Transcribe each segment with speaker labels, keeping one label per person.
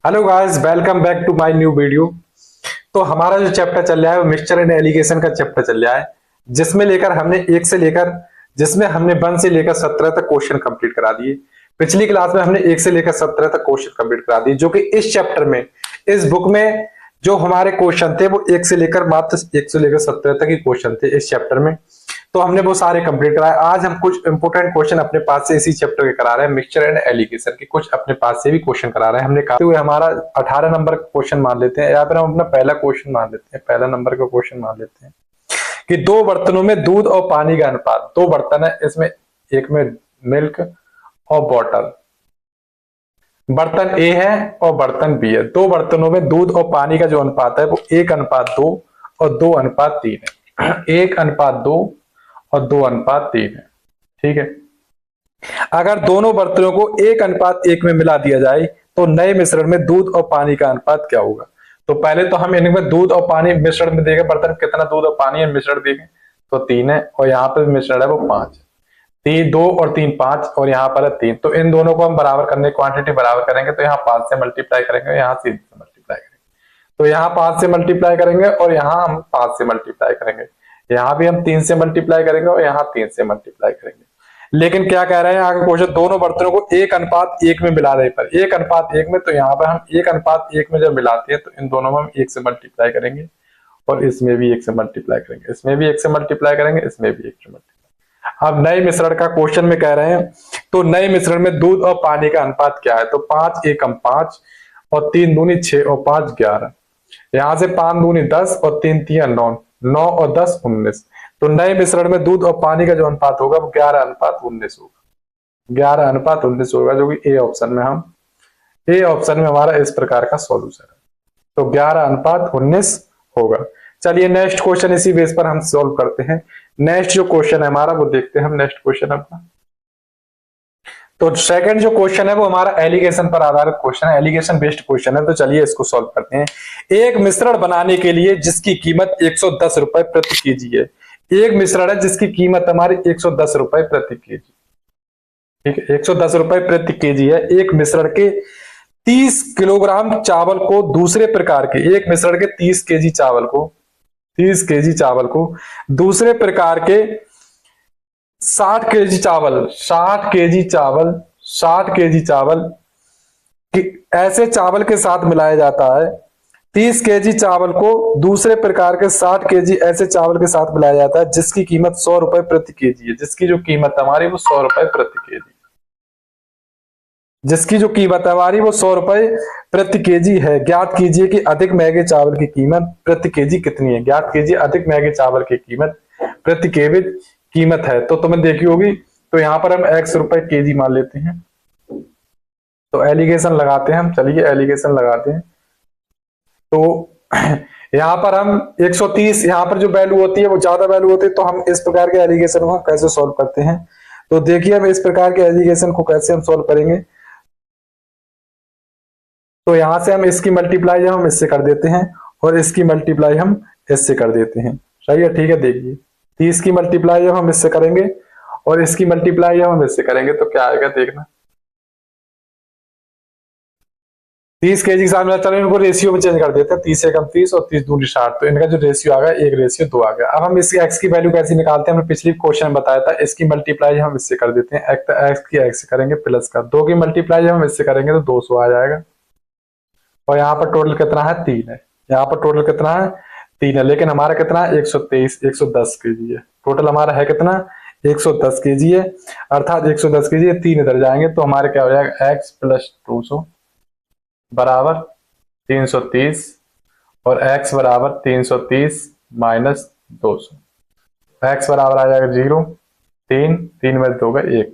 Speaker 1: Hello guys, welcome back to my new video. तो हमारा जो चैप्टर चल रहा है वो मिक्सचर एंड एलिगेशन का चैप्टर चल रहा है, जिसमें लेकर हमने एक से लेकर जिसमें हमने 1 से लेकर 17 तक क्वेश्चन कंप्लीट करा दिए। पिछली क्लास में हमने 1 से लेकर 17 तक क्वेश्चन कंप्लीट करा दिए, जो कि इस चैप्टर में, इस बुक में जो हमारे क्वेश्चन थे वो 1 से लेकर मात्र 1 से लेकर 17 तक ही क्वेश्चन थे इस चैप्टर में। तो हमने वो सारे कंप्लीट कराए। आज हम कुछ इंपोर्टेंट क्वेश्चन अपने पास से इसी चैप्टर के करा रहे हैं, मिक्सचर एंड एलिगेशन के कुछ अपने पास से भी क्वेश्चन करा रहे हैं। हमने कहा हुए हमारा 18 नंबर का क्वेश्चन मान लेते हैं, या फिर हम अपना पहला क्वेश्चन मान लेते हैं, पहला नंबर का क्वेश्चन मान लेते हैं कि दो बर्तनों में दूध और पानी का अनुपात। दो बर्तन है, इसमें एक में मिल्क और बॉटल, बर्तन ए है और बर्तन बी है। दो बर्तनों में दूध और पानी का जो अनुपात है वो 1:2 और 2:3 है। 1:2 और 2:3 है। ठीक है। अगर दोनों बर्तनों को 1:1 में मिला दिया जाए तो नए मिश्रण में दूध और पानी का अनुपात क्या होगा। तो पहले तो हम इनमें दूध और पानी मिश्रण में देखें, बर्तन कितना दूध और पानी है मिश्रण देखें तो 3 है, और यहाँ पर मिश्रण है वो 5 है। 3 2 और 3 5 और यहाँ पर है 3। तो इन दोनों को हम बराबर करने, क्वांटिटी बराबर करेंगे तो यहाँ 5 से मल्टीप्लाई करेंगे, यहाँ 3 से मल्टीप्लाई करेंगे। तो यहाँ 5 से मल्टीप्लाई करेंगे और यहाँ हम 5 से मल्टीप्लाई करेंगे। यहाँ भी हम 3 से मल्टीप्लाई करेंगे और यहाँ 3 से मल्टीप्लाई करेंगे। लेकिन क्या कह रहे हैं आगे क्वेश्चन, दोनों बर्तनों को 1:1 में मिलाने पर, 1:1 में, तो यहाँ पर हम 1:1 में जब मिलाते हैं तो इन दोनों में हम 1 से मल्टीप्लाई करेंगे और इसमें भी 1 से मल्टीप्लाई करेंगे, इसमें भी 1 से मल्टीप्लाई करेंगे, इसमें भी 1 से मल्टीप्लाई। अब नए मिश्रण का क्वेश्चन में कह रहे हैं, तो नए मिश्रण में दूध और पानी का अनुपात क्या है। तो 5 एकम 5 और 3 दूनी 6 और 5 11। यहां से 5 दूनी 10 और 3 तिया 9, 9 और 10 19। तो नए मिश्रण में दूध और पानी का जो अनुपात होगा वो 11:19 होगा। 11:19 होगा, जो कि ए ऑप्शन में ए ऑप्शन में हमारा इस प्रकार का सॉल्यूशन है। तो 11:19 होगा। चलिए नेक्स्ट क्वेश्चन इसी बेस पर हम सॉल्व करते हैं। नेक्स्ट जो क्वेश्चन है हमारा वो देखते हैं हम। नेक्स्ट क्वेश्चन अपना, तो सेकंड जो क्वेश्चन है वो हमारा एलिगेशन पर आधारित क्वेश्चन है, एलिगेशन बेस्ड क्वेश्चन है। तो चलिए इसको सॉल्व करते हैं। एक मिश्रण बनाने के लिए जिसकी कीमत 110 रुपए प्रति केजी है। एक मिश्रण है जिसकी कीमत हमारी 110 रुपए प्रति केजी, ठीक है, 110 रुपए प्रति केजी है। एक मिश्रण के 30 किलोग्राम चावल को दूसरे प्रकार के, एक मिश्रण के 30 केजी चावल को, 30 केजी चावल को दूसरे प्रकार के 60 केजी चावल, 60 केजी चावल, 60 केजी चावल ऐसे चावल के साथ मिलाया जाता है। 30 केजी चावल को दूसरे प्रकार के 60 केजी ऐसे चावल के साथ मिलाया जाता है जिसकी कीमत 100 रुपए प्रति केजी है। जिसकी जो कीमत हमारी वो 100 रुपए प्रति केजी, जिसकी जो कीमत हमारी वो 100 रुपए प्रति केजी है। ज्ञात कीजिए कि अधिक महंगे चावल की कीमत प्रति केजी कितनी है। ज्ञात कीजिए अधिक महंगे चावल की कीमत प्रति केजी कीमत है। तो तुम्हें देखी होगी, तो यहाँ पर हम x रुपए केजी मान लेते हैं। तो एलिगेशन लगाते हैं हम, चलिए एलिगेशन लगाते हैं। तो यहाँ पर हम 130, यहाँ पर जो वैल्यू होती है वो ज्यादा वैल्यू होती है, तो हम इस प्रकार के एलिगेशन को हम कैसे सॉल्व करते हैं। तो देखिए हम इस प्रकार के एलिगेशन को कैसे हम सॉल्व करेंगे। तो यहां से हम इसकी मल्टीप्लाई हम इससे कर देते हैं और इसकी मल्टीप्लाई हम इससे कर देते हैं। सही है, ठीक है। देखिए 30 की मल्टीप्लाई जब हम इससे करेंगे और इसकी मल्टीप्लाई जब हम इससे करेंगे तो क्या आएगा देखना। 30 केजी के साथ में, चलो इनको रेशियो में चेंज कर देते हैं। 30 एकम 30 और 30 दूनी 60, तो इनका जो रेशियो आ गया 1:2 आ गया। अब हम इसकी एक्स की वैल्यू कैसे निकालते हैं, हमने पिछली क्वेश्चन में बताया था। इसकी मल्टीप्लाई हम इससे कर देते हैं, एक्स की एक्स से करेंगे प्लस का, 2 की मल्टीप्लाई हम इससे करेंगे तो 200 आ जाएगा। और यहाँ पर टोटल कितना है 3 है। यहाँ पर टोटल कितना है 3 है, लेकिन हमारा कितना है 123, 110 केजी है। टोटल हमारा है कितना 110 केजी है, अर्थात 110 केजी है। 3 इधर जाएंगे तो हमारे क्या हो जाएगा x + 200 बराबर 330 और x बराबर 330 माइनस 200। x बराबर आ जाएगा 0, 3 में 2 का 1।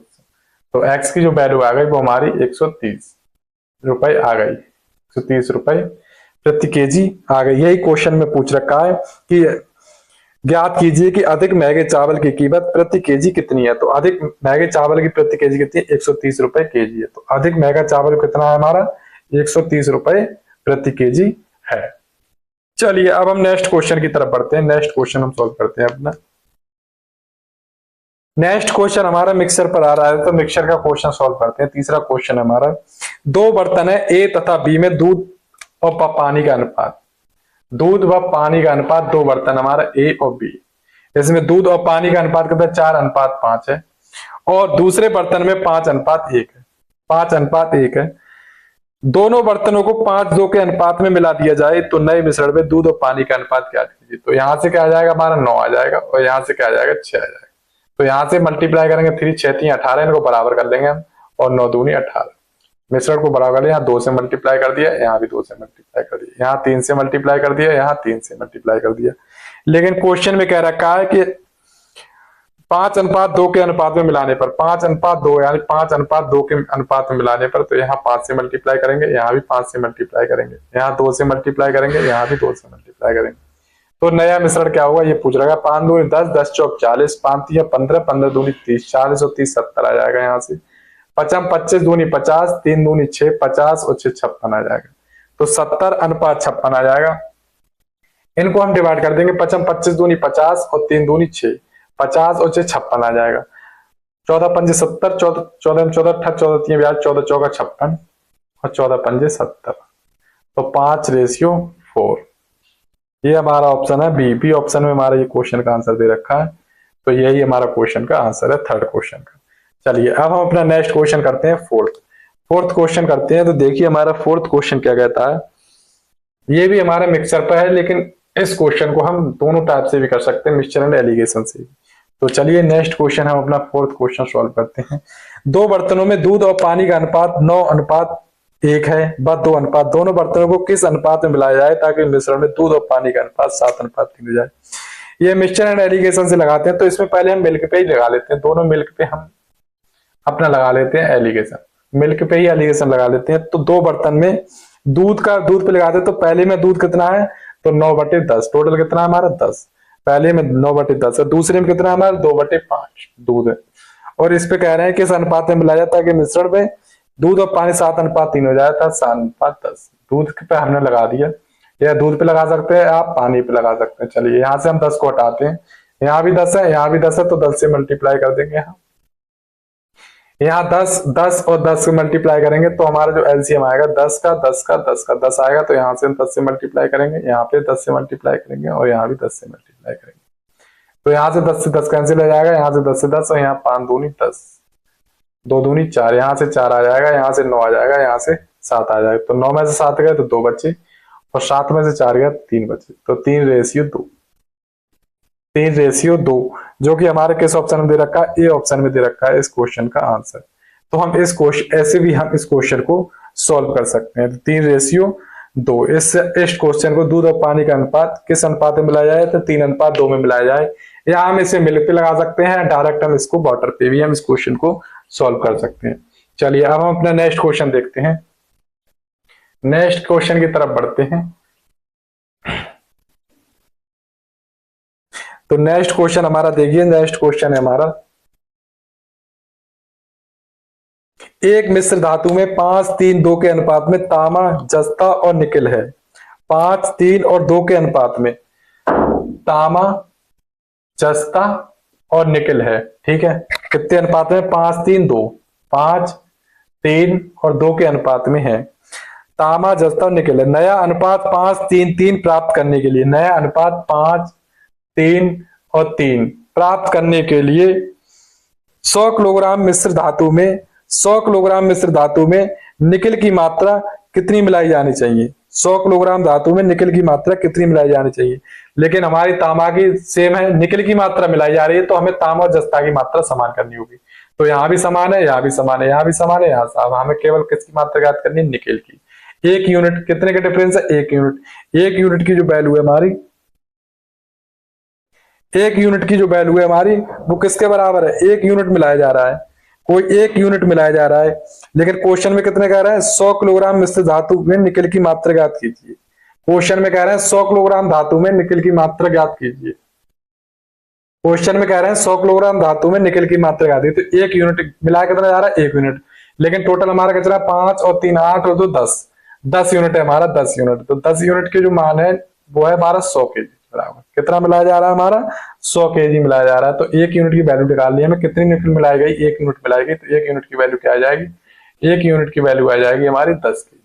Speaker 1: तो x की जो वैल्यू आ गई वो हमारी 130 रुपए आ गई, 130 रुपए प्रति केजी आ गई। यही क्वेश्चन में पूछ रखा है कि ज्ञात कीजिए कि अधिक महंगे चावल की कीमत प्रति केजी कितनी है। तो अधिक महंगे चावल की प्रति केजी कितनी है, 130 रुपए केजी है। तो अधिक महंगा चावल कितना है हमारा 130 रुपए प्रति केजी है। चलिए अब हम नेक्स्ट क्वेश्चन की तरफ बढ़ते हैं। नेक्स्ट क्वेश्चन हम सॉल्व करते हैं अपना। नेक्स्ट क्वेश्चन हमारा मिक्सर पर आ रहा है, तो मिक्सर का क्वेश्चन सॉल्व करते हैं। तीसरा क्वेश्चन हमारा, दो बर्तन है ए तथा बी में दूध और पानी का अनुपात। दूध व पानी का अनुपात, दो बर्तन हमारा ए और बी, इसमें दूध और पानी का अनुपात कितना, 4:5 है। और दूसरे बर्तन में 5:1 है, 5:1 है। दोनों बर्तनों को 5:2 के अनुपात में मिला दिया जाए तो नए मिश्रण में दूध और पानी का अनुपात क्या कीजिए। तो यहां से क्या आ जाएगा हमारा 9 आ जाएगा, और यहां से क्या आ जाएगा 6 आ जाएगा। तो यहां से मल्टीप्लाई करेंगे 3 6 3 18, इनको बराबर कर लेंगे हम, और 9 दूनी 18। मिश्रण को बराबर कर लिया, यहाँ 2 से मल्टीप्लाई कर दिया, यहाँ भी 2 से मल्टीप्लाई कर दिया, यहाँ 3 से मल्टीप्लाई कर दिया, यहाँ 3 से मल्टीप्लाई कर दिया। लेकिन क्वेश्चन में कह रखा है कि 5:2 के अनुपात में मिलाने पर, 5:2 यानी 5:2 के अनुपात में मिलाने पर, तो यहाँ 5 से मल्टीप्लाई करेंगे, यहाँ भी 5 से मल्टीप्लाई करेंगे, यहाँ 2 से मल्टीप्लाई करेंगे, यहाँ भी 2 से मल्टीप्लाई करेंगे। तो नया मिश्रण क्या होगा, ये पूछ रहा है। 5 दूनी 10, 10 चौक 40, 5 तिया 15, 15 दूनी 30, 40 और 30 70 आ जाएगा। यहाँ से 25 दूनी 50, 3 दूनी 6, 50 और 6 56 आ जाएगा। तो 70:56 आ जाएगा। इनको हम डिवाइड कर देंगे, 25 दूनी 50 और 3 दूनी 6, 50 और 6 56 आ जाएगा। 14 पंजे 70, 14 में 14 अट्ठा, 14 3 ब्याज, 14 चौका 56 और 14 पंजे 70। तो 5:4, ये हमारा ऑप्शन है बी। बी ऑप्शन में हमारा ये क्वेश्चन का आंसर दे रखा है। तो यही हमारा क्वेश्चन का आंसर है, थर्ड क्वेश्चन का। चलिए अब हम अपना नेक्स्ट क्वेश्चन करते हैं, फोर्थ क्वेश्चन करते हैं। तो देखिए हमारा फोर्थ क्वेश्चन क्या कहता है। ये भी हमारा मिक्सचर पर है, लेकिन इस क्वेश्चन को हम दोनों टाइप से भी कर सकते हैं, मिक्सचर एंड एलिगेशन से भी। तो चलिए नेक्स्ट क्वेश्चन हम अपना फोर्थ क्वेश्चन सॉल्व करते हैं। दो बर्तनों में दूध और पानी का अनुपात 9:1 है, व 2 अनुपात, दोनों बर्तनों को किस अनुपात में मिलाया जाए ताकि मिश्रण में दूध और पानी का अनुपात 7:3 हो जाए। ये मिक्सचर एंड एलिगेशन से लगाते हैं। तो इसमें पहले हम मिल्क पे ही लगा लेते हैं, दोनों मिल्क पे हम अपना लगा लेते हैं एलिगेशन, मिल्क पे ही एलिगेशन लगा लेते हैं। तो दो बर्तन में दूध पे लगाते हैं। तो पहले में दूध कितना है, तो 9/10, टोटल कितना है हमारा 10। पहले में 9/10 है, दूसरे में कितना है हमारा 2/5 दूध है। और इस पे कह रहे हैं किस अनुपात में मिलाया जाता है कि मिश्रण में दूध और पानी 7:3 हो जाता है, 7:10। दूध पे हमने लगा दिया, या दूध पे लगा सकते हैं आप, पानी पे लगा सकते हैं। चलिए यहाँ से हम 10 को हटाते हैं, यहाँ भी 10 है, यहाँ भी 10 है, तो 10 से मल्टीप्लाई कर देंगे। यहाँ 10 और 10 से मल्टीप्लाई करेंगे तो हमारा जो एलसीएम आएगा 10 का 10 का 10 का 10 आएगा। तो यहाँ से हम 10 से मल्टीप्लाई करेंगे, यहाँ पे 10 से मल्टीप्लाई करेंगे, और यहाँ भी 10 से मल्टीप्लाई करेंगे। तो यहाँ से 10 से 10 कैंसिल हो जाएगा, यहाँ से 10 से 10, और यहाँ 5 दूनी 10, 2 दूनी 4, यहाँ से 4 आ जाएगा, यहाँ से 9 आ जाएगा, यहाँ से 7 आ जाएगा। तो 9 में से 7 गए तो 2 बचे, और 7 में से 4 गया 3 बचे। तो 3:2, 3:2, जो कि हमारे किस ऑप्शन में दे रखा है, ए ऑप्शन में दे रखा है इस क्वेश्चन का आंसर। तो हम इस क्वेश्चन ऐसे भी हम इस क्वेश्चन को सॉल्व कर सकते हैं। तो 3:2, इस क्वेश्चन को दूध और पानी का अनुपात किस अनुपात में मिलाया जाए, तो 3:2 में मिलाया जाए, या हम इसे मिल्क पे लगा सकते हैं, डायरेक्ट हम इसको वाटर पे भी हम इस क्वेश्चन को सॉल्व कर सकते हैं। चलिए अब हम अपना नेक्स्ट क्वेश्चन देखते हैं, नेक्स्ट क्वेश्चन की तरफ बढ़ते हैं। तो नेक्स्ट क्वेश्चन हमारा देखिए, नेक्स्ट क्वेश्चन है हमारा, एक मिश्र धातु में 5:3:2 के अनुपात में तांबा, जस्ता और निकेल है। 5, 3 और 2 के अनुपात में तांबा, जस्ता और निकेल है। ठीक है, कितने अनुपात में, 5, 3, 2, 5, 3 और 2 के अनुपात में है। तांबा, जस्ता और निकेल है। नया अनुपात 5, 3, 3 प्राप्त करने के लिए, नया अनुपात 5, 3 और 3 प्राप्त करने के लिए 100 किलोग्राम मिश्र धातु में 100 किलोग्राम मिश्र धातु में निकेल की मात्रा कितनी मिलाई जानी चाहिए। 100 किलोग्राम धातु में निकेल की मात्रा कितनी मिलाई जानी चाहिए। लेकिन हमारी तांबा की सेम है, निकेल की मात्रा मिलाई जा रही है, तो हमें तांबा और जस्ता की मात्रा समान करनी होगी। तो यहाँ भी समान है, यहाँ भी समान है, यहाँ भी समान है, यहाँ से हमें केवल किसकी मात्रा ज्ञात करनी है, निकेल की। 1 यूनिट, कितने का डिफरेंस है, 1 यूनिट। 1 यूनिट की जो वैल्यू है हमारी, 1 यूनिट की जो वैल्यू है हमारी, वो किसके बराबर है, 1 यूनिट मिलाया जा रहा है, कोई 1 यूनिट मिलाया जा रहा है। लेकिन क्वेश्चन में कितने कह रहे हैं, 100 किलोग्राम मिश्र धातु में निकेल की मात्रा ज्ञात कीजिए। क्वेश्चन में कह रहे हैं 100 किलोग्राम धातु में निकेल की मात्रा ज्ञात कीजिए। क्वेश्चन में कह रहे हैं 100 किलोग्राम धातु में निकेल की मात्रा ज्ञात कीजिए। तो 1 यूनिट मिलाया कितना जा रहा है, 1 यूनिट। लेकिन टोटल हमारा कितना, 5 और 3 8 और 2 10, 10 यूनिट है हमारा, 10 यूनिट। तो 10 यूनिट की जो मान है वो है हमारा 100 kg, बराबर कितना मिलाया जा रहा है हमारा 100 kg मिलाया जा रहा है। तो 1 यूनिट की वैल्यू निकाल ली हमें, कितनी यूनिट मिलाई गई 1 यूनिट मिलाई गई। तो 1 यूनिट की वैल्यू क्या आ जाएगी, 1 यूनिट की वैल्यू आ जाएगी हमारी 10 kg।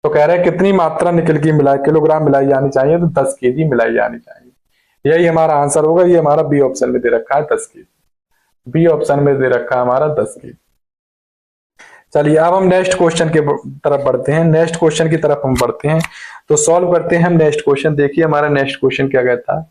Speaker 1: तो कह रहे हैं कितनी मात्रा निकल की मिलाई किलोग्राम मिलाई जानी चाहिए, तो 10 kg मिलाई जानी चाहिए। यही हमारा आंसर होगा। ये हमारा बी ऑप्शन में दे रखा है 10 kg, बी ऑप्शन में दे रखा है हमारा 10 kg। चलिए अब हम नेक्स्ट क्वेश्चन के तरफ बढ़ते हैं, नेक्स्ट क्वेश्चन की तरफ हम बढ़ते हैं। तो सॉल्व करते हैं हम नेक्स्ट क्वेश्चन। देखिए हमारा नेक्स्ट क्वेश्चन क्या कहता है।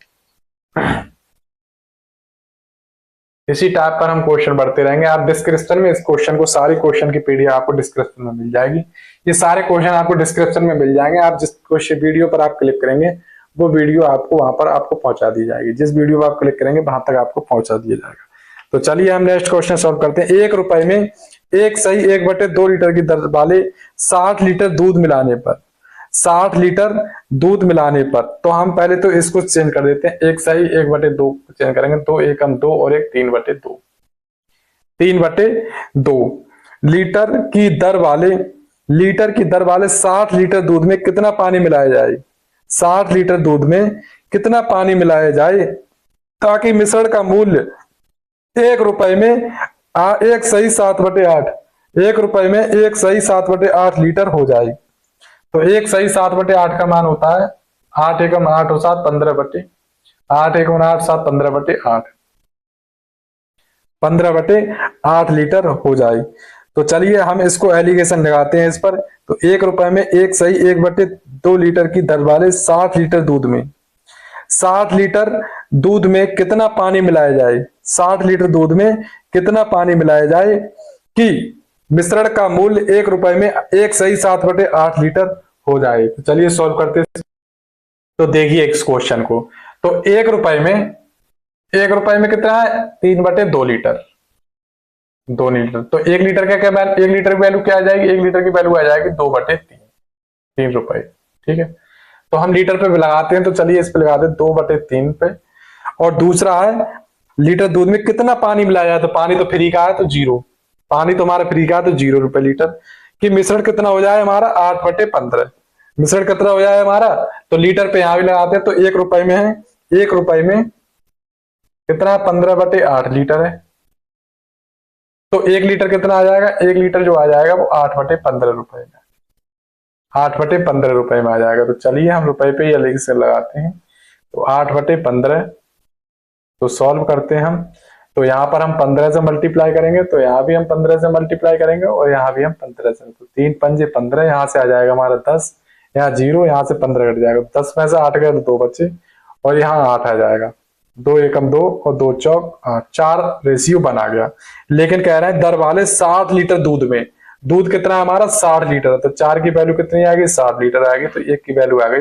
Speaker 1: इसी टाइप पर हम क्वेश्चन बढ़ते रहेंगे। आप डिस्क्रिप्शन में इस क्वेश्चन को, सारी क्वेश्चन की पीडीएफ आपको डिस्क्रिप्शन में मिल जाएगी। ये सारे क्वेश्चन आपको डिस्क्रिप्शन में मिल जाएंगे। आप जिस क्वेश्चन वीडियो पर आप क्लिक करेंगे वो वीडियो आपको वहां पर आपको पहुंचा दी जाएगी। जिस वीडियो पर आप क्लिक करेंगे वहां तक आपको पहुंचा दिया जाएगा। तो चलिए हम नेक्स्ट क्वेश्चन सॉल्व करते हैं। 1 रुपए में एक सही 1/2 लीटर की दर वाले 60 लीटर दूध मिलाने पर, 60 लीटर दूध मिलाने पर, तो हम पहले तो इसको चेंज कर देते हैं। एक सही 1/2 चेंज करेंगे, 2 एकम 2 और एक 3/2, 3/2 लीटर की दर वाले, लीटर की दर वाले 60 लीटर दूध में कितना पानी मिलाया जाए, 60 लीटर दूध में कितना पानी मिलाया जाए ताकि मिश्रण का मूल्य 1 रुपए में एक सही 7/8, 1 रुपए में एक सही 7/8 लीटर हो जाए। तो एक सही 7/8 का मान होता है 8 एकम 8 और 7 15/8, 1 8 7 15/8, 15/8 लीटर हो जाए। तो चलिए हम इसको एलिगेशन लगाते हैं इस पर। तो 1 रुपए में एक सही 1/2 लीटर की दर वाले 60 लीटर दूध में, 60 लीटर दूध में कितना पानी मिलाया जाए, 60 लीटर दूध में कितना पानी मिलाया जाए कि मिश्रण का मूल्य 1 रुपए में एक सही 7/8 लीटर हो जाए। तो चलिए सॉल्व करते हैं। तो देखिए इस क्वेश्चन को। तो 1 रुपए में, 1 रुपए में कितना है 3/2 लीटर, 2 लीटर। तो 1 लीटर का क्या, 1 लीटर की वैल्यू क्या आ जाएगी, 1 लीटर की वैल्यू आ जाएगी 2/3, 3 रुपए। ठीक है, तो हम लीटर पे लगाते हैं। तो चलिए इस पे लगाते हैं 2/3 पे। और दूसरा है लीटर दूध में कितना पानी मिलाया है, तो पानी तो फ्री का है तो 0, पानी तो हमारा फ्री का है तो 0 रुपए लीटर। कि मिश्रण कितना हो जाए हमारा 8/15, मिश्रण कितना हो जाए हमारा, तो लीटर पे यहां भी लगाते हैं। तो 1 रुपए में है, 1 रुपए में कितना 15/8 लीटर है। तो 1 लीटर कितना आ जाएगा, 1 लीटर जो आ जाएगा वो 8/15 रुपए में, 8/15 रुपए में आ जाएगा। तो चलिए हम रुपए पे ये से लगाते हैं। तो 8/15, तो सॉल्व करते हैं हम। तो यहाँ पर हम 15 से मल्टीप्लाई करेंगे, तो यहाँ भी हम 15 से मल्टीप्लाई करेंगे और यहाँ भी हम 15 से। तो 3 पंजे 15, यहाँ से आ जाएगा हमारा 10, यहाँ 0, यहाँ से 15 कट जाएगा। 10 में से 8 गए तो 2 बचे और यहाँ 8 आ जाएगा। 2 एकम 2 और 2 चौक 8, 4 रेशियो बना गया। लेकिन कह रहे हैं दर वाले 60 लीटर दूध में, दूध कितना है हमारा 60 लीटर, तो 4 की वैल्यू कितनी आ गई 60 लीटर आ गई। तो 1 की वैल्यू आ गई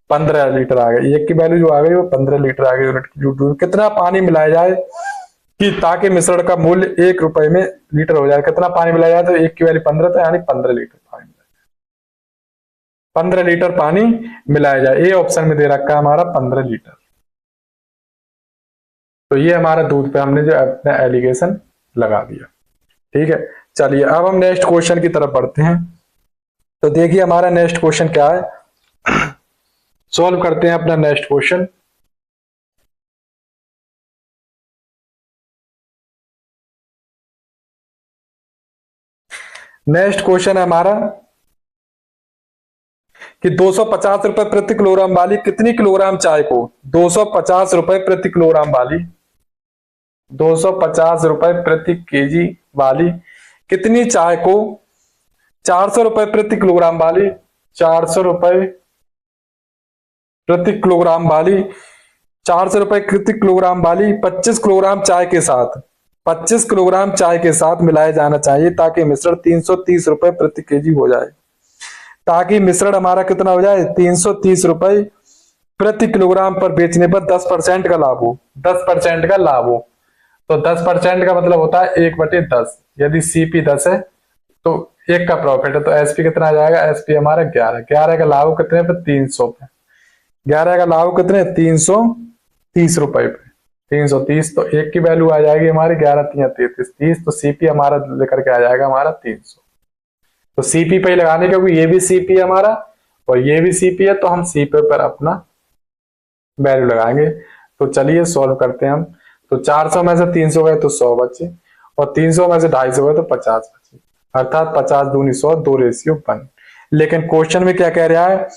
Speaker 1: 15 लीटर आ गई। 1 की वैल्यू जो आ गई वो 15 लीटर आ गई। यूनिट दूध कितना पानी मिलाया जाए कि ताकि मिश्रण का मूल्य 1 रुपए में लीटर हो जाए। कितना पानी मिलाया जाए, तो 1 की वैल्यू 15, तो यानी 15 लीटर पानी, 15 लीटर पानी मिलाया जाए। ए ऑप्शन में दे रखा है हमारा 15 लीटर। तो ये हमारा दूध पे हमने जो अपना एलिगेशन लगा दिया। ठीक है, चलिए अब हम नेक्स्ट क्वेश्चन की तरफ बढ़ते हैं। तो देखिए हमारा नेक्स्ट क्वेश्चन क्या है, सॉल्व करते हैं अपना नेक्स्ट क्वेश्चन। नेक्स्ट क्वेश्चन है हमारा कि 250 रुपए प्रति किलोग्राम वाली कितनी किलोग्राम चाय को, 250 रुपए प्रति किलोग्राम वाली, 250 रुपए प्रति केजी वाली कितनी चाय को 400 रुपए प्रति किलोग्राम वाली, 400 रुपए प्रति किलोग्राम वाली, 400 रुपए प्रति किलोग्राम वाली 25 किलोग्राम चाय के साथ, 25 किलोग्राम चाय के साथ मिलाया जाना चाहिए ताकि मिश्रण 330 रुपए प्रति केजी हो जाए। ताकि मिश्रण हमारा कितना हो जाए 330 रुपए प्रति किलोग्राम पर बेचने पर 10% का लाभ हो, 10% का लाभ हो। तो 10% का मतलब होता है 1/10। यदि सीपी 10 है तो 1 का प्रॉफिट है, तो एसपी कितना आ जाएगा, एसपी हमारा 11, 11 का लाभ कितने पे 300 पे, 11 का लाभ कितने 330 रुपए पे, 330। तो 1 की वैल्यू आ जाएगी हमारी 11 3 33 30। तो सीपी हमारा लेकर के आ जाएगा हमारा 300। तो सीपी पे ही लगाने, क्योंकि ये भी सीपी हमारा और ये भी सी पे है, तो हम सी पे पर अपना वैल्यू लगाएंगे। तो चलिए सॉल्व करते हैं हम। तो 400 में से 300 गए तो 100 बचे, और 300 में से 250 गए तो 50 बचे, अर्थात 50 दूनी 100, 2:1। लेकिन क्वेश्चन में क्या कह रहा है,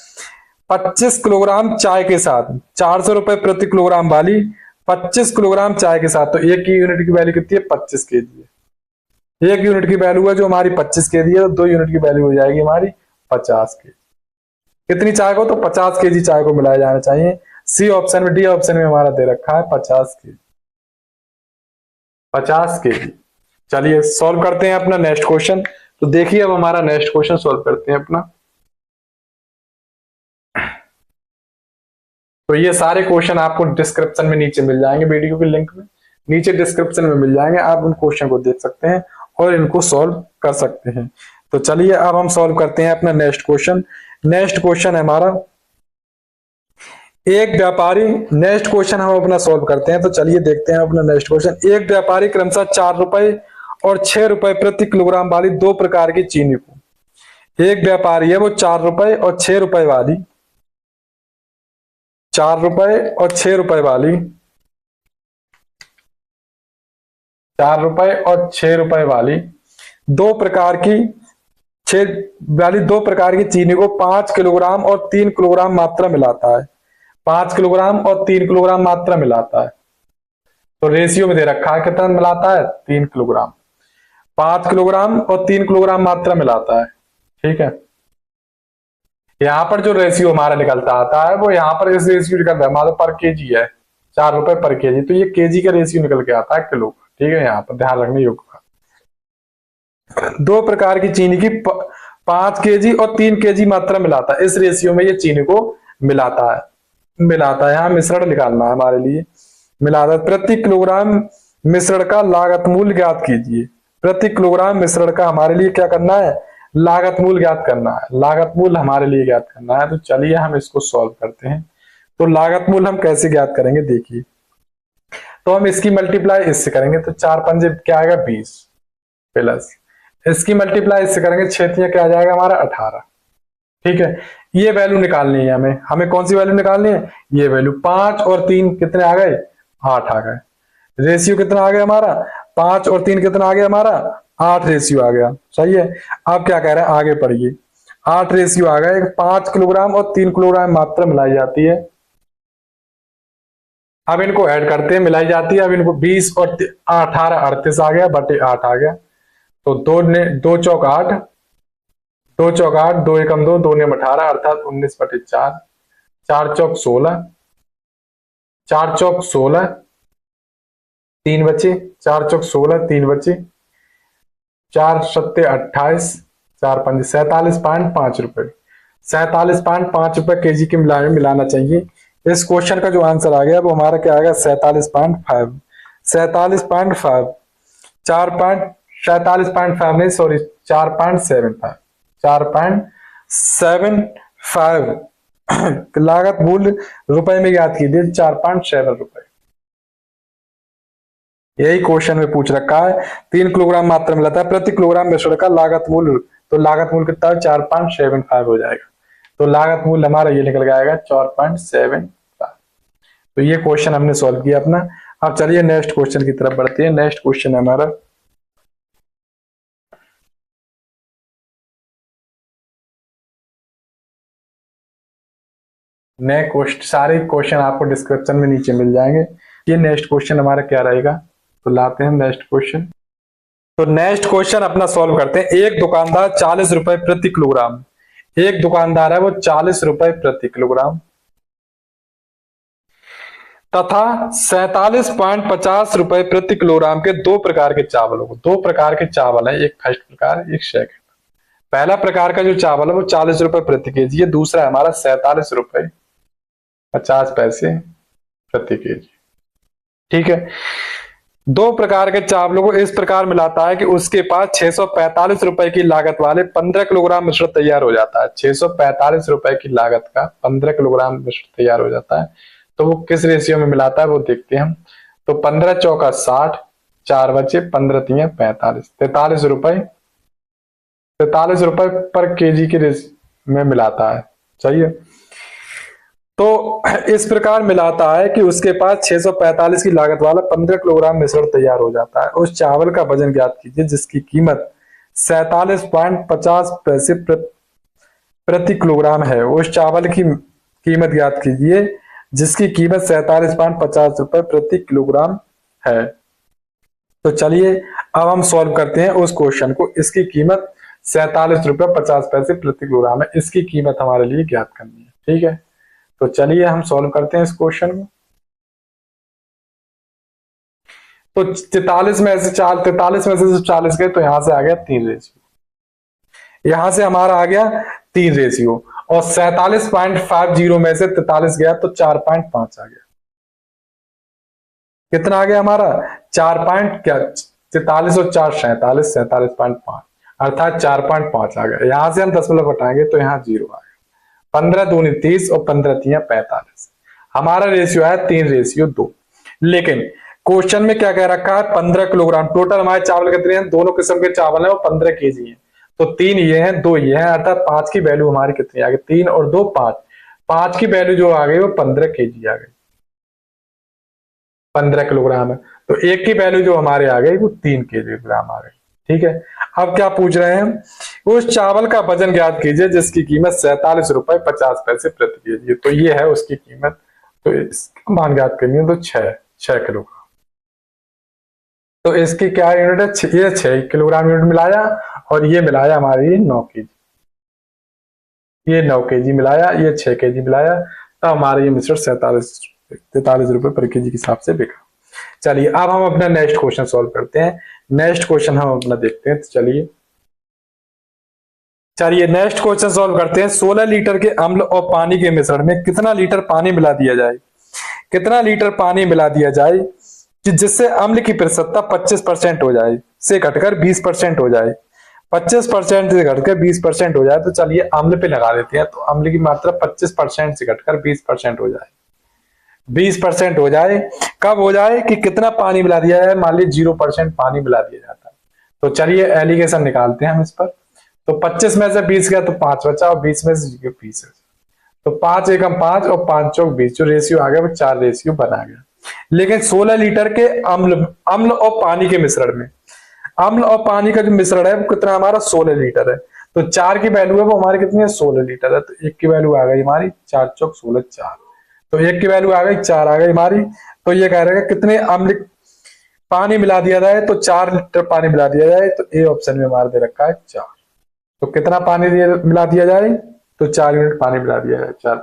Speaker 1: 25 किलोग्राम चाय के साथ 400 रुपए प्रति किलोग्राम वाली 25 किलोग्राम चाय के साथ, तो एक की यूनिट की वैल्यू कितनी है, 25 केजी है। एक यूनिट की वैल्यू है जो हमारी 25 केजी है, तो 2 यूनिट की वैल्यू हो जाएगी हमारी 50 केजी। कितनी चाय को, तो 50 केजी चाय को मिलाया जाना चाहिए। सी ऑप्शन में, डी ऑप्शन में हमारा दे रखा है 50 केजी, 50 केजी। चलिए सॉल्व करते हैं अपना नेक्स्ट क्वेश्चन। तो देखिए अब हमारा नेक्स्ट क्वेश्चन सॉल्व करते हैं अपना। तो ये सारे क्वेश्चन आपको डिस्क्रिप्शन में नीचे मिल जाएंगे, वीडियो के लिंक में नीचे डिस्क्रिप्शन में मिल जाएंगे, आप उन क्वेश्चन को देख सकते हैं और इनको सॉल्व कर सकते हैं। तो चलिए अब हम सॉल्व करते हैं अपना नेक्स्ट क्वेश्चन। नेक्स्ट क्वेश्चन है हमारा, एक व्यापारी, नेक्स्ट क्वेश्चन हम अपना सॉल्व करते हैं। तो चलिए देखते हैं अपना नेक्स्ट क्वेश्चन। एक व्यापारी क्रमशः 4 रुपए और 6 रुपए प्रति किलोग्राम वाली दो प्रकार की चीनी को, एक व्यापारी है वो 4 रुपए और 6 रुपए वाली, 4 रुपए और 6 रुपए वाली, 4 रुपए और 6 रुपए वाली दो प्रकार की, 6 वाली दो प्रकार की चीनी को 5 किलोग्राम और 3 किलोग्राम मात्रा मिलाता है, 5 किलोग्राम और 3 किलोग्राम मात्रा मिलाता है। तो रेशियो में दे रखा है कितना मिलाता है, 3 किलोग्राम, 5 किलोग्राम और 3 किलोग्राम मात्रा मिलाता है। ठीक है, यहां पर जो रेशियो हमारा निकलता आता है वो यहाँ पर इस रेशियो निकलता है, हमारा पर केजी है, 4 रुपए पर केजी, तो ये केजी का रेशियो निकल के आता है किलो। ठीक है, यहाँ पर ध्यान रखने योग्य, दो प्रकार की चीनी की 5 केजी और 3 केजी मात्रा मिलाता है, इस रेशियो में ये चीनी को मिलाता है। यहाँ मिश्रण निकालना है हमारे लिए, मिलाता है। प्रति किलोग्राम मिश्रण का लागत मूल्य ज्ञात कीजिए। प्रति किलोग्राम मिश्रण का हमारे लिए क्या करना है, लागत मूल्य ज्ञात करना है, लागत मूल्य हमारे लिए ज्ञात करना है। तो चलिए हम इसको सॉल्व करते हैं। तो लागत मूल्य हम कैसे ज्ञात करेंगे, देखिए, तो हम इसकी मल्टीप्लाई इससे करेंगे, तो 4 पंजे क्या आएगा 20, प्लस इसकी मल्टीप्लाई इससे करेंगे 6 क्या आ जाएगा हमारा 18। ठीक है, ये वैल्यू निकालनी है हमें कौन सी वैल्यू निकालनी है, ये वैल्यू। 5 और 3 कितने आ गए, 8 आ गए। रेशियो कितना आ गया हमारा, 5 और 3 कितना आ गया हमारा, 8 रेशियो आ गया। सही है, अब क्या कह रहे हैं, आगे पढ़िए। 8 रेशियो आ गया, 5 किलोग्राम और 3 किलोग्राम मात्रा मिलाई जाती है। अब इनको ऐड करते हैं, मिलाई जाती है। अब इनको 20 और 18 38 आ गया, बटे 8 आ गया। तो 2 चौक 8, 2 चौक 8, 2 एकम 2, 2 नेम 18, अर्थात 19/4, 4 चौक 16, 4 चौक 16, 3 बचे, 4 चौक 16, 3 बचे, 4 सत्ते 28, 4 पंजे 47.5 रुपए, 47.5 रुपए केजी के मिलाना चाहिए। इस क्वेश्चन का जो आंसर आ गया वो हमारा क्या आएगा, 47.5, 47.5, 47.5 नहीं, सॉरी 4.75, 4.75 लागत मूल्य रुपए में याद कीजिए, 4.7 रुपए। यही क्वेश्चन में पूछ रखा है। 3 किलोग्राम मात्रा मिलाता है, प्रति किलोग्राम मिश्रण का लागत मूल्य, तो लागत मूल्य कितना है, 4.75 हो जाएगा। तो लागत मूल्य हमारा ये निकल जाएगा 4.75। तो ये क्वेश्चन हमने सॉल्व किया अपना। अब चलिए नेक्स्ट क्वेश्चन की तरफ बढ़ते हैं। नेक्स्ट क्वेश्चन है हमारा, सारे क्वेश्चन आपको डिस्क्रिप्शन में नीचे मिल जाएंगे। ये नेक्स्ट क्वेश्चन हमारा क्या रहेगा, तो लाते हैं नेक्स्ट क्वेश्चन। तो नेक्स्ट क्वेश्चन अपना सॉल्व करते हैं। एक दुकानदार 40 रुपए प्रति किलोग्राम, एक दुकानदार है वो 40 रुपए प्रति किलोग्राम तथा 47.50 रुपए प्रति किलोग्राम के दो प्रकार के चावलों को, दो प्रकार के चावल है, एक फर्स्ट प्रकार एक सेकंड। पहला प्रकार का जो चावल है वो 40 रुपए प्रति केजी है, दूसरा है हमारा 47 रुपए 50 पैसे प्रति केजी। ठीक है, दो प्रकार के चावलों को इस प्रकार मिलाता है कि उसके पास 645 रुपए की लागत वाले 15 किलोग्राम मिश्रण तैयार हो जाता है। 645 रुपए की लागत का 15 किलोग्राम मिश्रण तैयार हो जाता है। तो वो किस रेशियो में मिलाता है वो देखते हैं हम। तो 15 चौका 60, 4 बचे, 15 तिया 45, 43 रुपए पर केजी के में मिलाता है चाहिए। तो इस प्रकार मिलाता है कि उसके पास 645 की लागत वाला 15 किलोग्राम मिश्रण तैयार हो जाता है। उस चावल का वजन ज्ञात कीजिए जिसकी कीमत 47.50 पैसे प्रति किलोग्राम है। उस चावल की कीमत ज्ञात कीजिए जिसकी कीमत 47.50 रुपए प्रति किलोग्राम है। तो चलिए अब हम सॉल्व करते हैं उस क्वेश्चन को। इसकी कीमत 47.50 रुपए प्रति किलोग्राम है। इसकी कीमत हमारे लिए ज्ञात करनी है। ठीक है, तो चलिए हम सॉल्व करते हैं इस क्वेश्चन को। तो 43 में से 40 गए तो यहां से आ गया 3 रेशियो, यहां से हमारा आ गया 3 रेशियो, और 47.50 में से 43 गया तो 4.5 आ गया। कितना आ गया हमारा 4 पॉइंट क्या 43 और 4 47, 47.5 अर्थात 4.5 आ गया। यहां से हम दशमलव हटाएंगे तो यहाँ 0 आ गया। 15 दूनी 30 और 15 तिया 45। हमारा रेशियो है 3 रेशियो 2। लेकिन क्वेश्चन में क्या कह रखा है 15 किलोग्राम। टोटल हमारे चावल कितने हैं, दोनों किस्म के चावल है वो 15 केजी है। तो 3 ये हैं 2 ये हैं, अर्थात 5 की वैल्यू हमारी कितनी आ गई 3 और 2 5। 5 की वैल्यू जो आ गई वो 15 केजी आ गई, 15 किलोग्राम है। तो एक की वैल्यू जो हमारे आ गई वो 3 किलोग्राम आ गई। ठीक है, अब क्या पूछ रहे हैं उस चावल का वजन ज्ञात कीजिए जिसकी कीमत 47.50 रुपए प्रति केजी। तो ये है उसकी कीमत, तो इसका मान ज्ञात करनी है तो 6 किलोग्राम। तो इसकी क्या यूनिट है, ये 6 किलोग्राम यूनिट मिलाया और ये मिलाया हमारी 9 केजी, ये 9 केजी मिलाया, ये 6 केजी मिलाया, तो हमारा ये मिश्रण 43 रुपए पर केजी के हिसाब से बिका। चलिए अब हम अपना नेक्स्ट क्वेश्चन सॉल्व करते हैं। नेक्स्ट क्वेश्चन हम अपना देखते हैं। तो चलिए नेक्स्ट क्वेश्चन सॉल्व करते हैं। 16 लीटर के अम्ल और पानी के मिश्रण में कितना लीटर पानी मिला दिया जाए, कितना लीटर पानी मिला दिया जाए कि जिससे अम्ल की प्रतिशतता 25% हो जाए से घटकर 20% हो जाए। 25% से घटकर 20% हो जाए। तो चलिए अम्ल पे लगा देते हैं। तो अम्ल की मात्रा 25% से घटकर 20% हो जाए, 20% हो जाए। कब हो जाए कि कितना पानी मिला दिया जाए, मान लीजिए 0% पानी मिला दिया जाता है। तो चलिए एलिगेशन निकालते हैं हम इस पर। तो 25 में से 20 गया तो 5 बचा, और 20 में से 20 है तो 5 एकम 5 और 5 चौक 20, जो रेशियो आ गया वो 4 रेशियो बना गया। लेकिन 16 लीटर के अम्ल और पानी के मिश्रण में, अम्ल और पानी का जो मिश्रण है वो कितना हमारा 16 लीटर है। तो 4 की वैल्यू है वो हमारी कितनी है 16 लीटर है। तो 1 की वैल्यू आ गई हमारी 4 चौक 16 4। तो 1 की वैल्यू आ गई 4 आ गई हमारी। तो ये कह रहा है कितने अम्ल पानी मिला दिया जाए, तो 4 लीटर पानी मिला दिया जाए। तो ए ऑप्शन में हमारा दे रखा है 4। तो कितना पानी मिला दिया जाए, तो 4 यूनिट पानी मिला दिया जाए 4।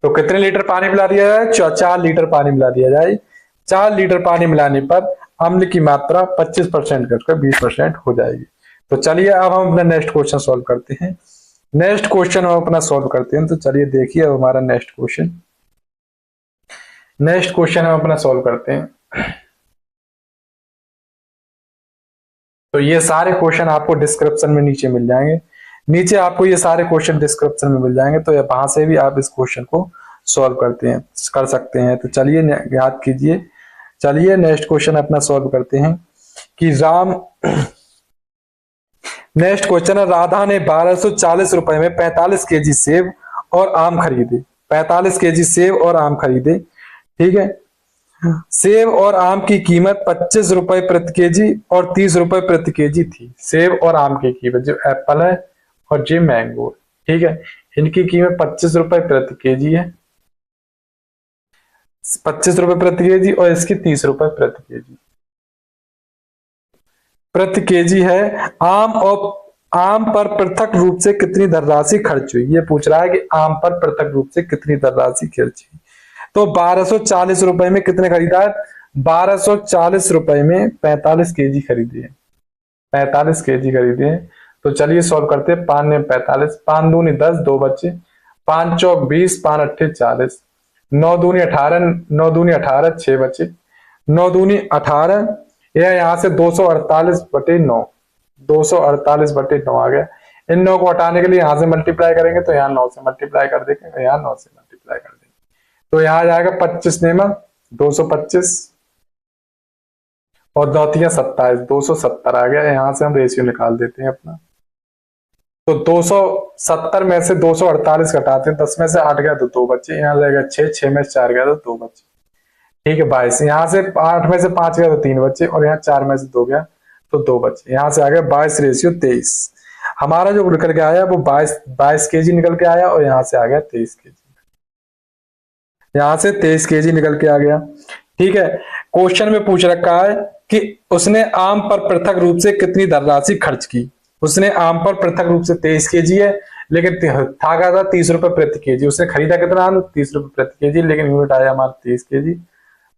Speaker 1: तो कितने लीटर पानी मिला दिया जाए, 4 लीटर पानी मिला दिया जाए। 4 लीटर पानी मिलाने पर अम्ल की मात्रा 25% घटकर 20% हो जाएगी। तो चलिए अब हम अपना नेक्स्ट क्वेश्चन सॉल्व करते हैं। नेक्स्ट क्वेश्चन हम अपना सॉल्व करते हैं। तो चलिए देखिए अब हमारा नेक्स्ट क्वेश्चन हम अपना सॉल्व करते हैं। तो ये सारे क्वेश्चन आपको डिस्क्रिप्शन में नीचे मिल जाएंगे, नीचे आपको ये सारे क्वेश्चन डिस्क्रिप्शन में मिल जाएंगे। तो वहां से भी आप इस क्वेश्चन को सॉल्व कर सकते हैं। तो चलिए याद कीजिए। चलिए नेक्स्ट क्वेश्चन अपना सॉल्व करते हैं कि नेक्स्ट क्वेश्चन है राधा ने 1240 रुपए में 45 केजी सेब और आम खरीदे। 45 केजी सेब और आम खरीदे। ठीक है, सेब और आम की कीमत 25 रुपए प्रति केजी और 30 रुपए प्रति केजी थी। सेब और आम की कीमत, जो एप्पल है और जो मैंगो, ठीक है, इनकी कीमत 25 रुपए प्रति केजी है, 25 रुपए प्रति केजी, और इसकी 30 रुपए प्रति केजी है। आम पर पृथक रूप से कितनी धनराशि खर्च हुई, ये पूछ रहा है कि आम पर पृथक रूप से कितनी धनराशि खर्च हुई। तो 1240 रुपए में कितने खरीदा है, 1240 रुपए में 45 केजी खरीदे हैं, 45 केजी खरीदे हैं। तो चलिए सॉल्व करते हैं। 5 ने 45, 5 दूनी 10, 2 बच्चे, 5 चौक 20, 5 अट्ठे 40, 9 दूनी 18, 9 दूनी 18, 6 बचे, 9 दूनी 18, यह यहाँ से 248/9, 248/9 आ गया। इन 9 को हटाने के लिए यहां से मल्टीप्लाई करेंगे, तो यहाँ 9 से मल्टीप्लाई कर देंगे, यहाँ 9 से मल्टीप्लाई कर देंगे। तो यहाँ आ जाएगा 25 नेमा 225 और 9 27, 270 आ गया। यहां से हम रेशियो निकाल देते हैं अपना। तो 270 में से 248 घटाते हैं, 10 में से 8 गया तो 2 बच्चे, यहाँ जाएगा 6, 6 में से 4 गया तो 2 बच्चे, ठीक है 22। यहाँ से 8 में से 5 गया तो 3 बच्चे, और यहाँ 4 में से 2 गया तो 2 बच्चे, यहाँ से आ गया 22:23। हमारा जो निकल के आया वो 22 केजी निकल के आया, और यहाँ से आ गया 23 केजी, यहाँ से 23 केजी निकल के आ गया, ठीक है। क्वेश्चन में पूछ रखा है कि उसने आम पर पृथक रूप से कितनी धनराशि खर्च की। उसने आम पर पृथक रूप से 23 केजी है, लेकिन था क्या था 30 रुपए प्रति केजी। उसने खरीदा कितना आम, 30 रुपए प्रति केजी, लेकिन यूनिट आया हमारा 30 केजी।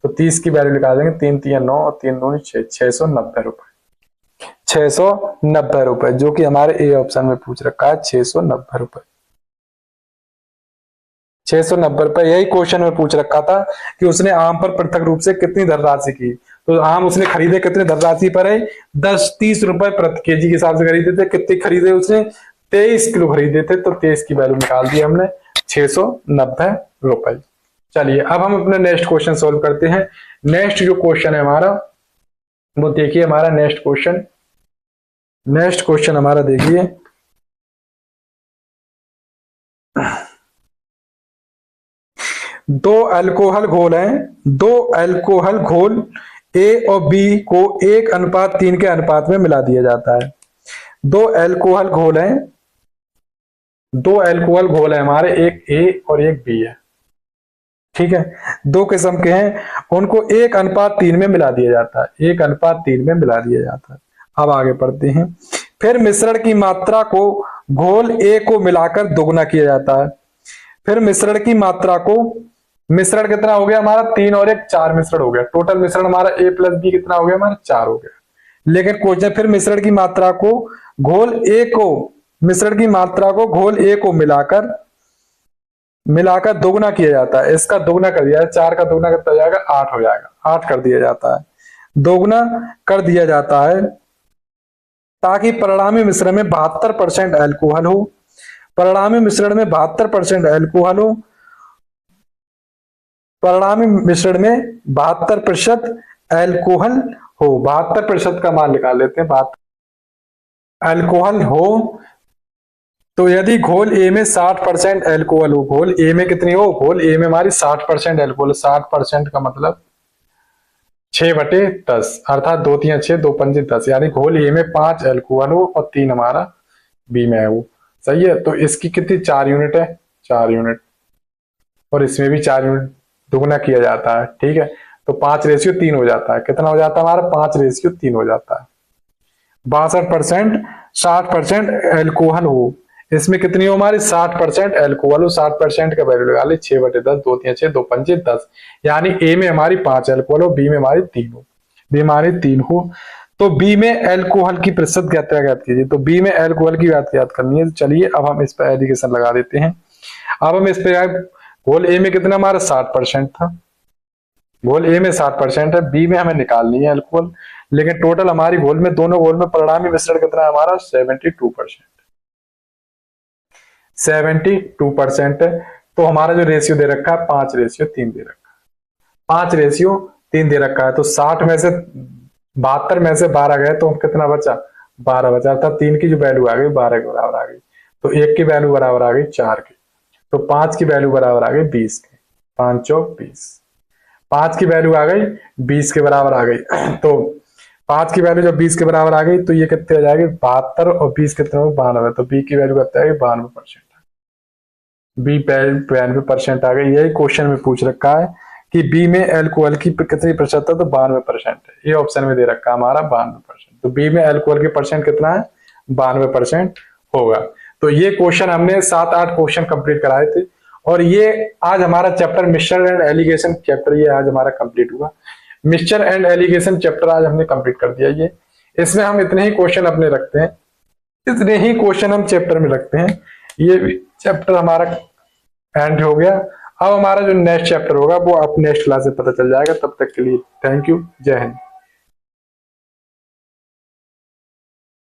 Speaker 1: तो 30 की वैल्यू निकाल देंगे, 3 3 9 और 3 2 6, 690 रुपए, 690 रुपए, जो कि हमारे ए ऑप्शन में पूछ रखा है 690 रुपए, 690 रुपए। यही क्वेश्चन में पूछ रखा था कि उसने आम पर पृथक रूप से कितनी धनराशि की। तो आम उसने खरीदे कितने धनराशि पर है, 30 रुपए प्रति केजी के हिसाब से खरीदे थे। कितने खरीदे उसने, 23 किलो खरीदे थे, तो 23 की वैल्यू निकाल दी हमने 690 रुपए। चलिए अब हम अपना नेक्स्ट क्वेश्चन सोल्व करते हैं। नेक्स्ट जो क्वेश्चन है हमारा वो देखिए, हमारा नेक्स्ट क्वेश्चन हमारा देखिए, दो अल्कोहल घोल हैं, दो अल्कोहल घोल ए और बी को 1:3 के अनुपात में मिला दिया जाता है। दो अल्कोहल घोल हैं, दो अल्कोहल घोल है हमारे, एक ए और एक बी है, ठीक है। दो किस्म के हैं, उनको 1:3 में मिला दिया जाता है, 1:3 में मिला दिया जाता है। अब आगे पढ़ते हैं। फिर मिश्रण की मात्रा को घोल ए को मिलाकर दोगुना किया जाता है। फिर मिश्रण की मात्रा को, मिश्रण कितना हो गया हमारा, 3 और 1 4 मिश्रण हो गया। टोटल मिश्रण हमारा ए प्लस बी कितना हो गया हमारा, 4 हो गया। लेकिन क्वेश्चन, फिर मिश्रण की मात्रा को घोल ए को, मिश्रण की मात्रा को घोल ए को मिलाकर दोगुना किया जाता है। इसका दोगुना कर दिया है, 4 का दोगुना कितना जाएगा, 8 हो जाएगा, 8 कर दिया जाता है, दोगुना कर दिया जाता है, ताकि परिणामी मिश्रण में 72% अल्कोहल हो। परिणामी मिश्रण में 72% अल्कोहल हो, परिणामी मिश्रण में 72% अल्कोहल हो। 72% का मान निकाल लेते हैं, 72 अल्कोहल हो। तो यदि घोल ए में 60% अल्कोहल हो, घोल ए में कितनी हो, घोल ए में हमारी 60% अल्कोहल, 60% का मतलब 6/10, अर्थात 2 3 6 2 5 10, यानी घोल ए में 5 अल्कोहल हो और 3 हमारा बी में है वो, सही है। तो इसकी कितनी 4 यूनिट है, 4 यूनिट, और इसमें भी 4 यूनिट दुगना किया जाता है, ठीक है। तो 5:3 हो जाता है, कितना हो जाता है हमारा, 5:3 हो जाता है। 62% 60% अल्कोहल हो, इसमें कितनी हो हमारी 60% अल्कोहल हो। 60% का वैल्यू लगा ले, 6/10, 2 3 6 2 5 10, यानी ए में हमारी 5 अल्कोहल हो, बी में हमारी 3 हो, बी हमारी 3 हो। तो बी में अल्कोहल की प्रतिशत ज्ञात कीजिए। तो बी में अल्कोहल की ज्ञात करनी है। तो चलिए अब हम इस पर एलिगेशन लगा देते हैं। अब हम इस पे, घोल ए में कितना हमारा 60% था, घोल ए में 60% है, बी में हमें निकालनी है अल्कोहल, लेकिन टोटल हमारी घोल में, दोनों घोल में परिणामी मिश्रण कितना है हमारा 72%, 72% है। तो हमारा जो रेशियो दे रखा है 5:3 दे रखा है, 5:3 दे रखा है। तो 60 में से 72 में से 12 गए तो कितना बचा, 12 बचा, अर्थात 3 की जो वैल्यू आ गई 12 के बराबर आ गई। तो 1 की वैल्यू बराबर आ गई 4 की, तो 5 की वैल्यू बराबर आ गई 20 के, 5 चौक 20, 5 की वैल्यू आ गई 20 के बराबर आ गई। तो 5 की वैल्यू जब 20 के बराबर आ गई तो ये कितने हो जाएगी 72, और 20 कितने हो 92, तो बी की वैल्यू कितने आ गई 92%, बी 92% आ गई। यही क्वेश्चन में पूछ रखा है कि बी में अल्कोहल की कितनी प्रतिशत है, तो 92% है। ये ऑप्शन में दे रखा है हमारा 92%, तो बी में अल्कोहल की परसेंट कितना है 92% होगा। तो ये क्वेश्चन हमने 7-8 क्वेश्चन कंप्लीट कराए थे, और ये आज हमारा chapter mixture and allegation chapter ये आज हमारा कंप्लीट हुआ। मिक्सचर एंड एलिगेशन चैप्टर आज हमने कंप्लीट कर दिया। ये इसमें हम इतने ही क्वेश्चन अपने रखते हैं, इतने ही क्वेश्चन हम चैप्टर में रखते हैं। ये चैप्टर हमारा एंड हो गया। अब हमारा जो नेक्स्ट चैप्टर होगा वो आप नेक्स्ट क्लास में पता चल जाएगा। तब तक के लिए थैंक यू, जय हिंद।